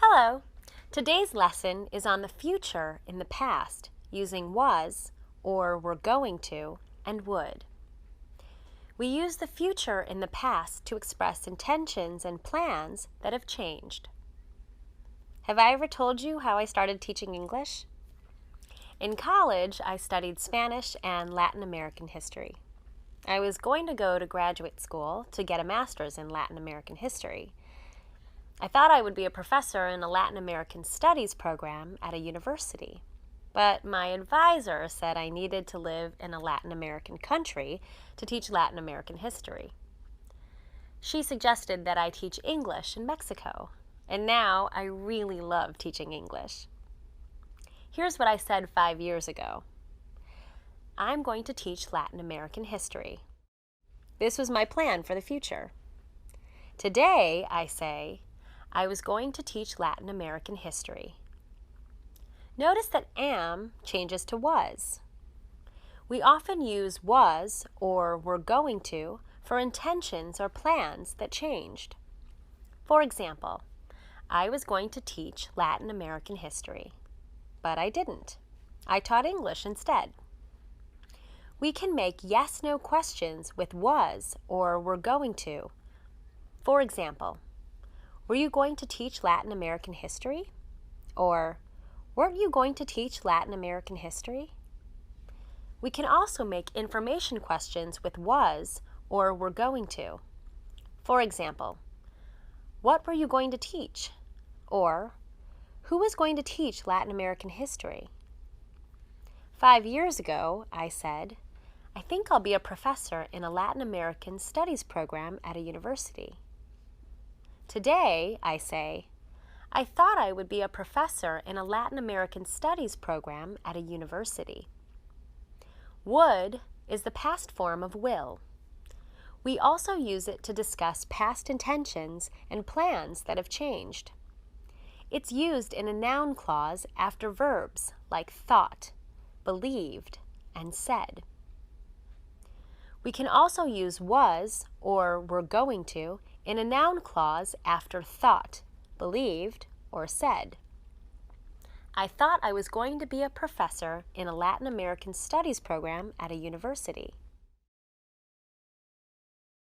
Hello! Today's lesson is on the future in the past using was or were going to and would. We use the future in the past to express intentions and plans that have changed. Have I ever told you how I started teaching English? In college, I studied Spanish and Latin American history. I was going to go to graduate school to get a master's in Latin American history. I thought I would be a professor in a Latin American studies program at a university, but my advisor said I needed to live in a Latin American country to teach Latin American history. She suggested that I teach English in Mexico, and now I really love teaching English. Here's what I said 5 years ago. I'm going to teach Latin American history. This was my plan for the future. Today, I say, I was going to teach Latin American history. Notice that am changes to was. We often use was or were going to for intentions or plans that changed. For example, I was going to teach Latin American history, but I didn't. I taught English instead. We can make yes-no questions with was or were going to. For example, were you going to teach Latin American history? Or, weren't you going to teach Latin American history? We can also make information questions with was or were going to. For example, what were you going to teach? Or, who was going to teach Latin American history? 5 years ago, I said, I think I'll be a professor in a Latin American studies program at a university. Today, I say, I thought I would be a professor in a Latin American studies program at a university. Would is the past form of will. We also use it to discuss past intentions and plans that have changed. It's used in a noun clause after verbs like thought, believed, and said. We can also use was or were going to in a noun clause after thought, believed, or said. I thought I was going to be a professor in a Latin American studies program at a university.